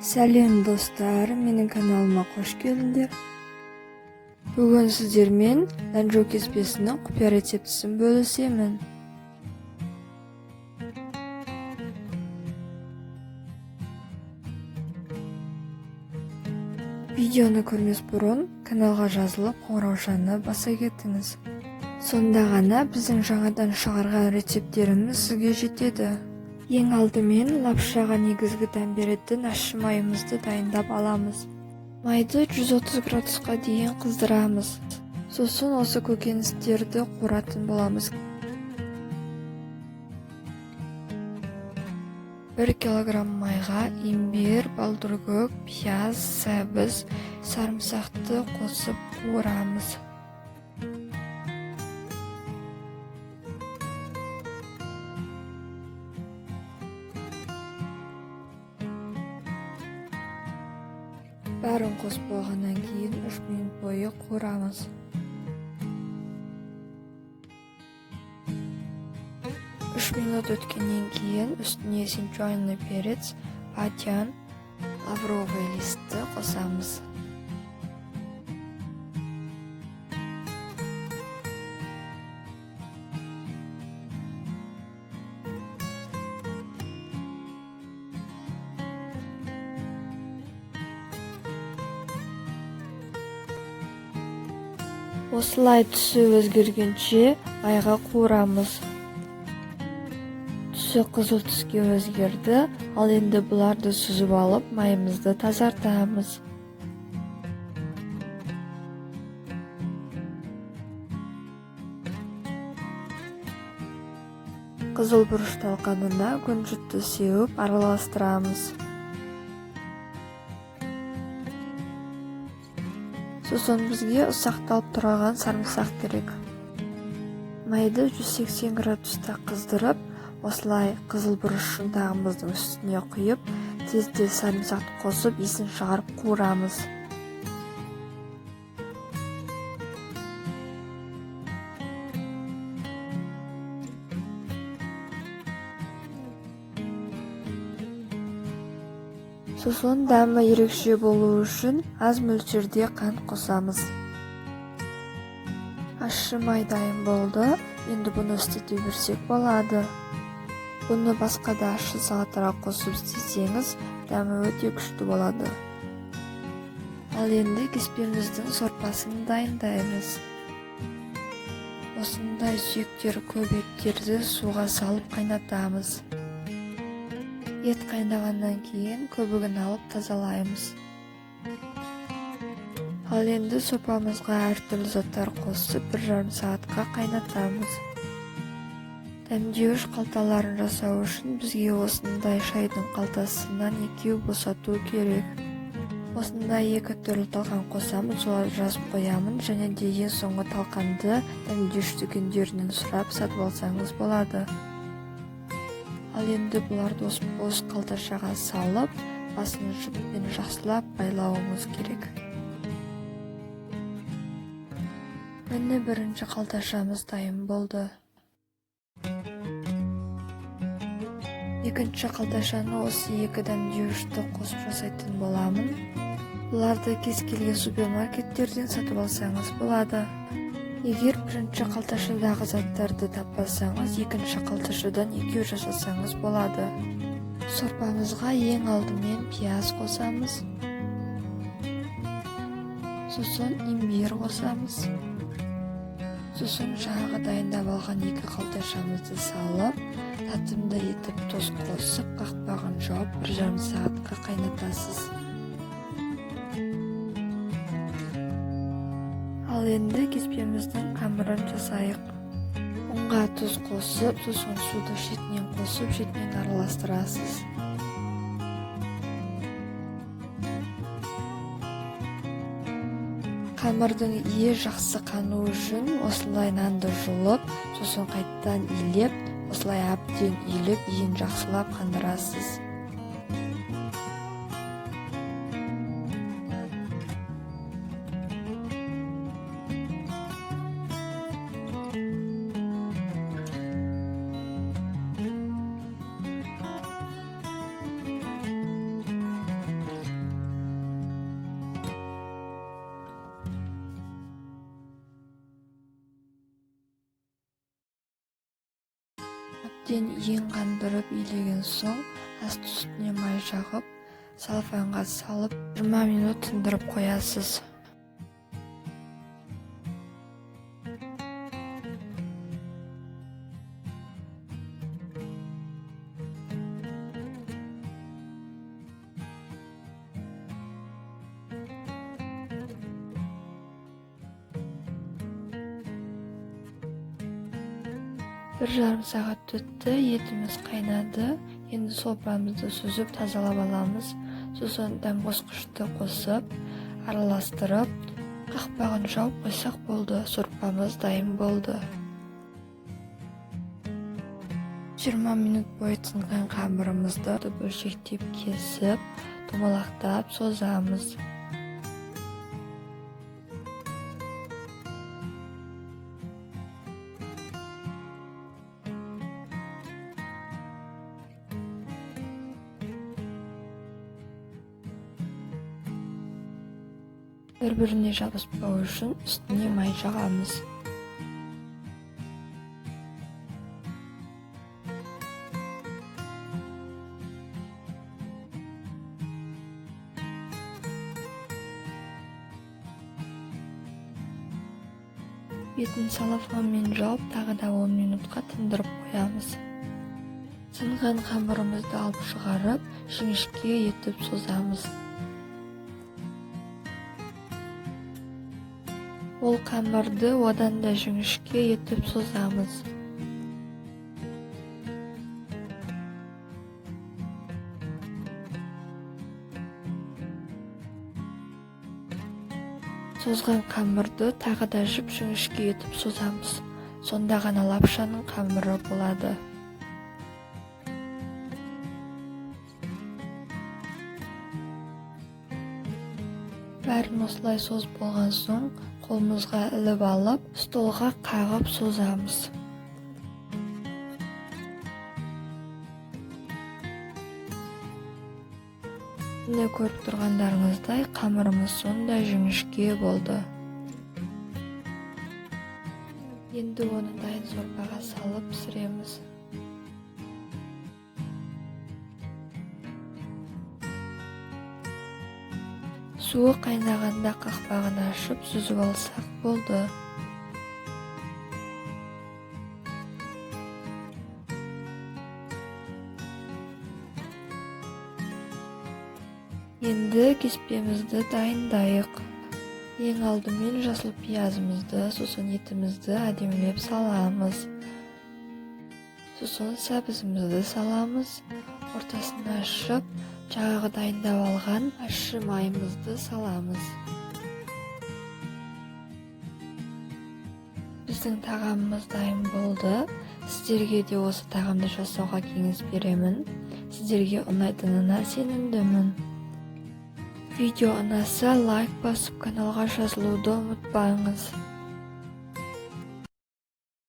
Сәлем достар, менің каналыма қош келдіңдер. Бүгін сіздермен ланжоу кеспесінің құпия рецептісін бөлісемін. Видеоны көрмес бұрын каналға жазылып қоңыраушаны баса кетіңіз. Сонда ғана біздің жаңадан шығарған рецепттеріміз сізге жетеді. Ең алдымен лапшаға негізгі дәм беретін ащы майымызды дайындап аламыз. Майды 130 градусқа дейін қыздырамыз. Сосын осы көкөністерді қуыратын боламыз. 1 килограмм майға имбир, балдыргөк, пияз, сәбіз, сарымсақты қосып қуырамыз. Бәрін қосып болғаннан кейін 3 минут бойы қуырамыз. Үш минут өткеннен кейін үстіне синчуанный перец, бадьян, лавровый листі қосамыз. Осылай түсі өзгергенше майға қуырамыз. Түсі қызыл түске өзгерді, ал енді бұларды сүзіп алып, майымызды тазартамыз. Қызыл бұрыш талқанына күнжітті сеуіп араластырамыз. Сосын бізге ұсақталып тұрған сарымсақ керек. Майды 180 градуста қыздырып, осылай қызыл бұрыш шынтағымыздың үстіне құйып, тез сарымсақты қосып, иісін шығарып қуырамыз. Сосын дәмі ерекше болу үшін аз мөлшерде қант қосамыз. Ащы май дайын болды, енді бұны істете берсек болады. Бұны басқа да ащы салатаға қосып істесеңіз, дәмі өте күшті болады. Ал енді кеспеміздің сорпасын дайындаймыз. Осындай сүйектер көп еттерді суға салып қайнатамыз. Ет қайнағаннан кейін көбігін алып тазалаймыз. Ал енді сорпамызға әртүрлі заттар қосып 1,5 сағатқа қайнатамыз. Дәмдеуіш қалталарын жасау үшін бізге осындай шайдың қалтасынан 2 босату керек. Осындай 2 түрлі талқан қосамыз, олар жазып қоямын, және ең соңғы талқанды дәмдеуіш дүкендерінен сұрап сатып алсаңыз болады. Ал енді бұларды бос қалташаға салып, басын жіппен жақсылап байлауымыз керек. Міне бірінші қалташамыз дайын болды. Екінші қалташаны осы 2 дәмдеуішті қосып жасайтын боламын. Бұларды кез келген супермаркеттерден сатып алсаңыз болады. Егер бірінші қалташадағы заттарды таппасаңыз, екінші қалташадан 2 жасасаңыз болады. Сорпамызға ең алдымен пияз қосамыз. Сосын имбир қосамыз. Сосын жаңағы дайындап алған 2 қалташамызды салып, татымды етіп тұз қосып, қақпағын жауып 1,5 сағатқа қайнатасыз. Ал енді кеспеміздің қамырын жасайық. Ұнға тұз қосып, сосын суды шетінен қосып, шетінен араластырасыз. Қамырдың ие жақсы қану үшін осылай нанды жұлып, сосын қайттан илеп, осылай әбден иліп, ең жақсылап қандырасыз. Әбден ең қандырып илеген соң, асты үстіне май жағып, салфанға салып 20 минут тындырып қоясыз. Bir жарым сағат өтті, етіміз қайнады. Енді сорпамызды сүзіп тазалап аламыз. Сосын дәм қосқышты қосып, араластырып, қақпағын жауып қойсақ болды. Сорпамыз дайын болды. 20 минут бойы тынған қамырымызды бөлшектеп кесіп, домалақтап созамыз. Bir-birine жабыспау үшін үстіне май жағамыз. Бетін салафанмен жауып, тағы да 10 минутқа тындырып қоямыз. Сынған қамырымызды алып шығарып, жіңішке етіп созамыз. Ол қамырды одан да жіңішке етіп созамыз. Созған қамырды тағы да жіңішке етіп созамыз. Сонда ғана лапшаның қамыры болады. Бәрін осылай соз болған соң, қолымызға іліп алып, столға қағып созамыз. Міне көріп тұрғандарыңыздай, қамырымыз сондай жіңішке болды. Енді оны дайын сорпаға салып пісіреміз. Суы қайнағанда қақпағын ашып, сүзіп алсақ болды. Енді кеспемізді дайындайық. Ең алдымен жасыл пиязымызды, сосын етімізді әдемілеп саламыз. Сосын сәбізімізді саламыз. Ортасын ашып, жаңағы дайындап алған ащы майымызды саламыз. Біздің тағамымыз дайын болды. Сіздерге де осы тағамды жасауға кеңес беремін. Сіздерге ұнайтынына сенімдімін. Видео ұнаса лайк басып, каналға жазылуды ұмытпаңыз.